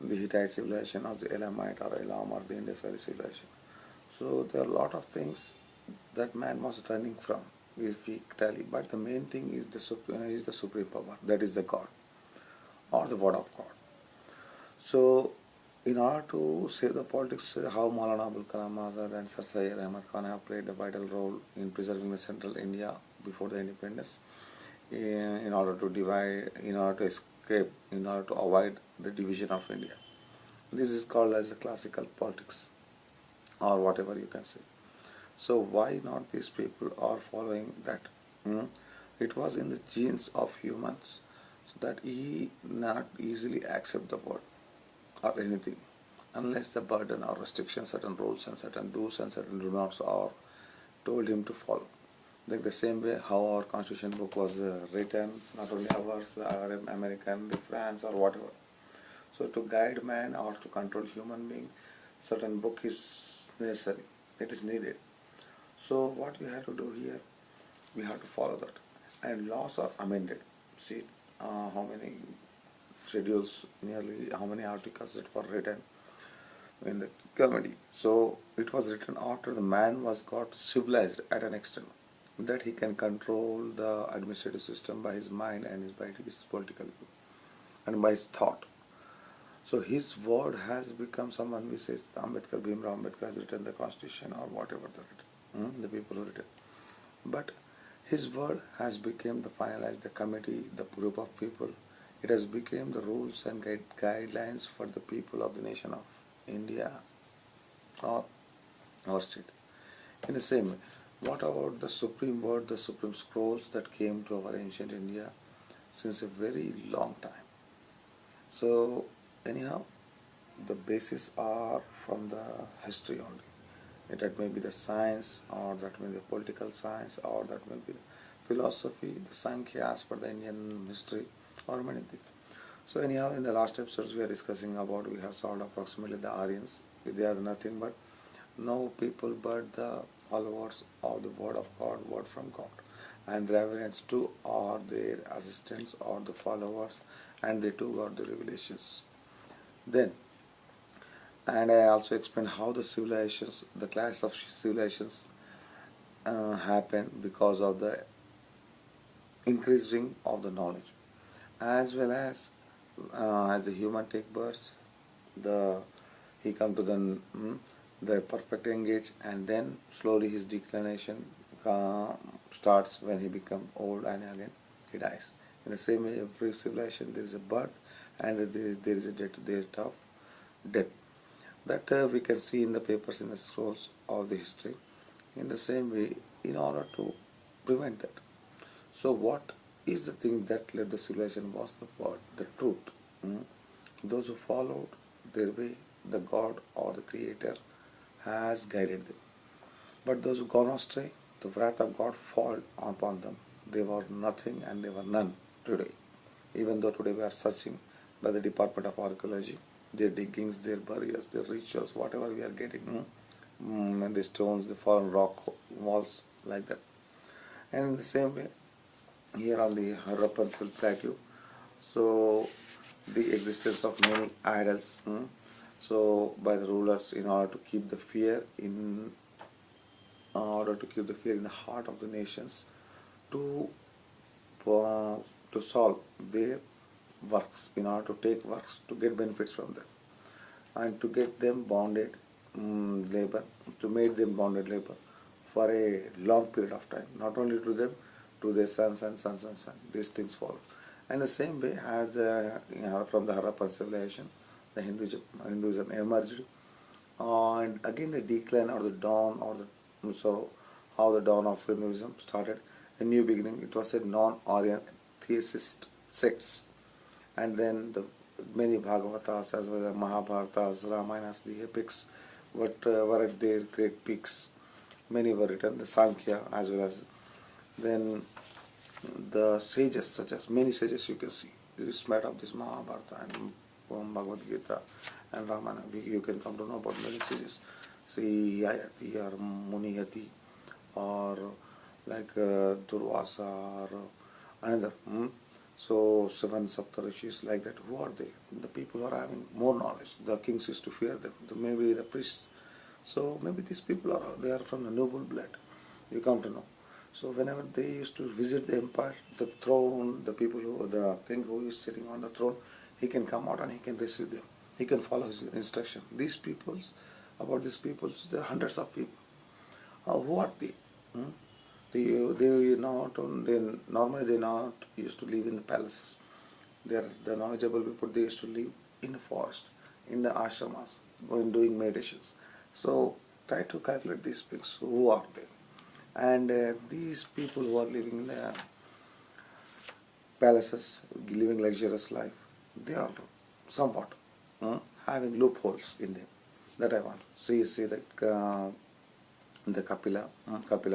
the Hittite civilization or the Elamite or Elam or the Indus Valley civilization. So there are a lot of things that man was running from, if we tally. But the main thing is the supreme power, that is the God or the word of God. So in order to save the politics, how Maulana Abul Kalam Azad and Sir Syed Ahmad Khan have played a vital role in preserving the central India before the independence, in order to divide, in order to escape, in order to avoid the division of India. This is called as the classical politics, or whatever you can say. So why not these people are following that? Hmm? It was in the genes of humans, so that he not easily accept the word or anything unless the burden or restriction, certain rules and certain do's and certain do nots are told him to follow. Like the same way how our constitution book was written, not only ours, the American, the France or whatever. So to guide man or to control human being, certain book is necessary. It is needed. So what we have to do here, we have to follow that. And laws are amended. See how many schedules, nearly how many articles that were written in the comedy. So it was written after the man was got civilized at an extent that he can control the administrative system by his mind and by his political view and by his thought. So his word has become, someone we say Ambedkar, Bhimrao Ambedkar has written the constitution or whatever the people who written. But his word has become the finalized, the committee, the group of people. It has become the rules and guidelines for the people of the nation of India or our state. In the same way, what about the supreme word, the supreme scrolls that came to our ancient India since a very long time? So anyhow, the basis are from the history only. That may be the science, or that may be the political science, or that may be the philosophy, the Sankhya as per the Indian history, or many things. So anyhow, in the last episodes we are discussing about, we have solved approximately the Aryans. They are nothing but no people but the followers of the word of God, word from God. And the Dravidians too are their assistants or the followers, and they too got the revelations. Then, and I also explained how the civilizations, the class of civilizations happened because of the increasing of the knowledge, as well as the human take birth, the he come to the perfect age, and then slowly his declination starts when he become old, and again he dies. In the same way, every civilization there is a birth, and there is a date of death. That we can see in the papers, in the scrolls of the history. In the same way, in order to prevent that. So what is the thing that led the civilization was the word, the truth. Mm? Those who followed their way, the God or the Creator has guided them. But those who gone astray, the wrath of God fall upon them. They were nothing and they were none today. Even though today we are searching by the Department of Archaeology, their diggings, their burials, their rituals, whatever we are getting, and the stones, the fallen rock walls, like that. And in the same way, here on the Harappan plateau, so the existence of many idols, so by the rulers, in order to keep the fear in the heart of the nations, to solve their works, in order to take works, to get benefits from them, and to get them bonded labor, to make them bonded labor for a long period of time, not only to them, to their sons and sons and sons. These things follow. And the same way as from the Harappan civilization, the Hinduism emerged, and again the decline or the dawn or the how the dawn of Hinduism started, a new beginning. It was a non-Aryan theist sects, and then the many Bhagavatas as well as Mahabharatas, Ramayanas, the epics, were at their great peaks. Many were written, the Sankhya as well as then the sages, such as many sages you can see. It is made of this Mahabharata and Bhagavad Gita and Ramayana. You can come to know about many sages. See Yayati or Munihati or like Durvasa or another. So seven Saptarishis like that, who are they? The people who are having more knowledge. The kings used to fear them. Maybe the priests. So maybe these people they are from the noble blood. You come to know. So whenever they used to visit the empire, the throne, the king who is sitting on the throne, he can come out and he can receive them. He can follow his instruction. About these peoples, there are hundreds of people. Who are they? Hmm? They normally they not used to live in the palaces. They are the knowledgeable people. They used to live in the forest, in the ashramas, when doing meditations. So try to calculate these things. Who are they? And these people who are living in the palaces, living luxurious life, they are somewhat having loopholes in them. That I want. So you see that the Kapila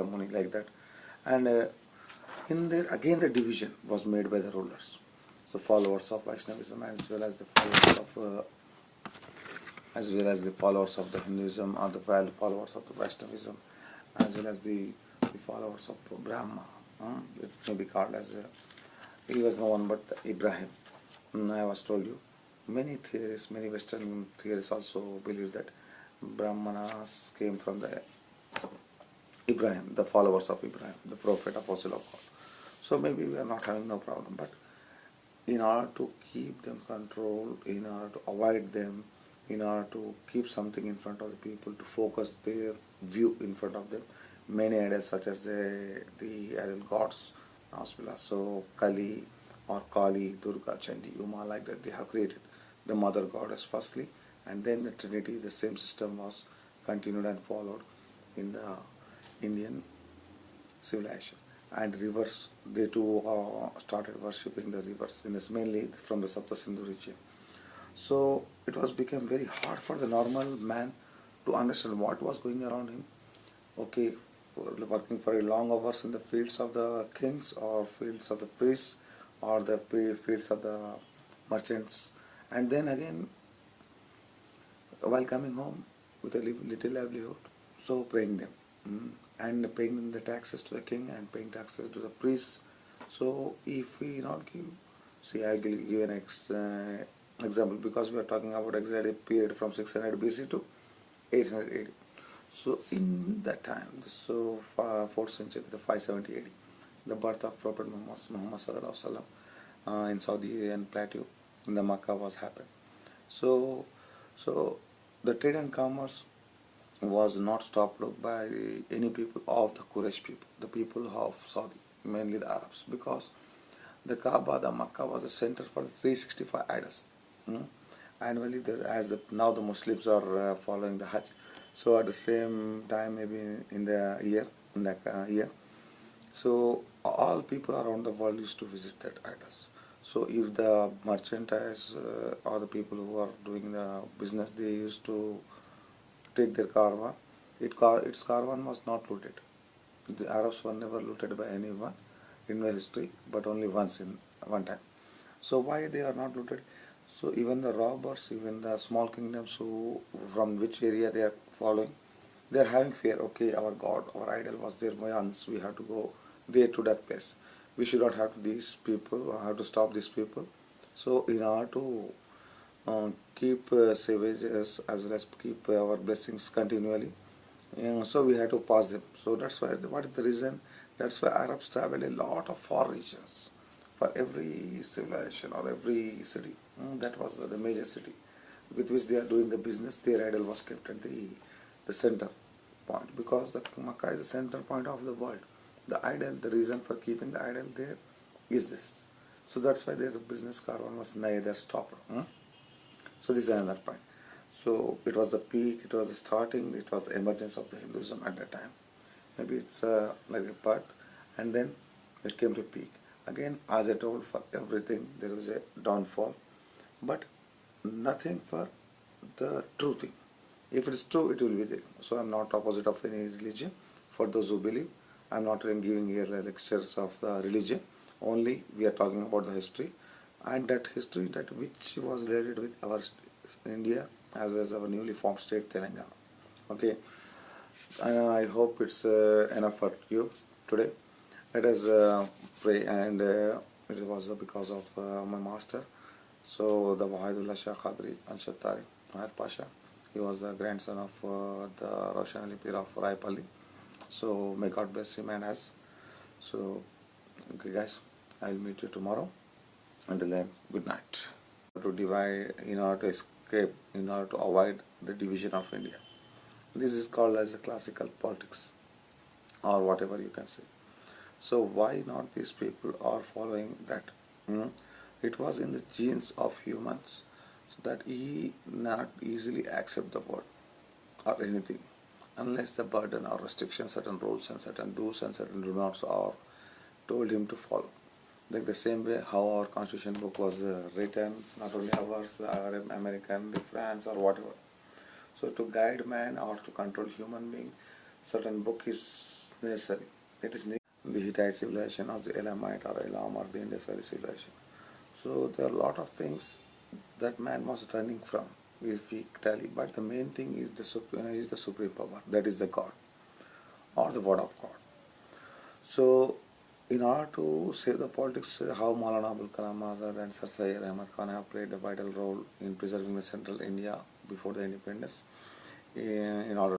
Muni like that, and in there again the division was made by the rulers, the followers of Vaishnavism as well as the followers of the Hinduism, or the followers of the Vaishnavism, as well as the followers of Brahma. It may be called as he was no one but Ibrahim. I was told you many theories, many Western theories also believe that Brahmanas came from the Ibrahim, the followers of Ibrahim, the prophet, apostle of God. So maybe we are not having no problem, but in order to keep them controlled, in order to avoid them, in order to keep something in front of the people, to focus their view in front of them, many ideas such as the aerial gods, so Kali or Kali, Durga, Chandi, Uma, like that, they have created the mother goddess firstly, and then the Trinity, the same system was continued and followed in the Indian civilization. And rivers, they too started worshipping the rivers, in this mainly from the Sapta Sindhu region. So it was became very hard for the normal man to understand what was going around him. Okay, working for a long hours in the fields of the kings or fields of the priests or the fields of the merchants, and then again while coming home with a little livelihood, so praying them, and paying them the taxes to the king and paying taxes to the priests. So if we not give, see, I will give an example, because we are talking about exactly period from 600 BC to 800 AD. So in that time, so 4th century, the 570 AD, the birth of Prophet Muhammad Sallallahu Alaihi Wasallam in Saudi Arabian plateau, in the Makkah was happened. So, so the trade and commerce was not stopped by any people of the Quraysh people, the people of Saudi, mainly the Arabs, because the Kaaba, the Makkah was the center for the 365 idols. Annually, now the Muslims are following the Hajj. So at the same time, maybe in the year, so all people around the world used to visit that idols. So if the merchandise or the people who are doing the business, they used to take their caravan. Its caravan was not looted. The Arabs were never looted by anyone in the history, but only once in one time. So why they are not looted? So even the robbers, even the small kingdoms who from which area they are following, they are having fear. Okay, our God, our idol was there once. We have to go there to that place. We should not have these people. Have to stop these people. So in order to keep savages as well as keep our blessings continually, so we had to pass them. So that's why, what is the reason? That's why Arabs travel a lot of far regions for every civilization or every city. That was the major city with which they are doing the business. Their idol was kept at the center point, because the Makkah is the center point of the world. The idol, the reason for keeping the idol there is this. So that's why their business caravan was neither stopped. So this is another point. So it was the peak, it was the starting, it was the emergence of the Hinduism at that time. Maybe it's like a birth, and then it came to peak. Again, as I told, for everything there was a downfall, but nothing for the true thing. If it is true, it will be there. So I'm not opposite of any religion. For those who believe, I'm not even giving here lectures of the religion. Only we are talking about the history, and that history that which was related with our India as well as our newly formed state Telangana. Okay, I hope it's enough for you today. Let us pray, and It was because of my master. So the Wahidullah Shah Qadri Al-Shattari, Mahir Pasha, he was the grandson of the Roshan Ali Pir of Raipalli. So may God bless him and us. So okay guys, I'll meet you tomorrow. Until then, good night. To divide in order to escape, in order to avoid the division of India. This is called as a classical politics or whatever you can say. So why not these people are following that? Hmm? It was in the genes of humans so that he not easily accept the word or anything unless the burden or restriction, certain rules and certain do's and certain do nots are told him to follow. Like the same way how our constitution book was written, not only ours, the American, the France or whatever. So to guide man or to control human being, certain book is necessary. It is needed. The Hittite civilization or the Elamite or Elam or the Indus Valley civilization. So there are a lot of things that man was running from, if we tally. But the main thing is the supreme power. That is the God or the word of God. So in order to save the politics, how Maulana Abul Kalam Azad and Sir Syed Ahmad Khan have played a vital role in preserving the central India before the independence in order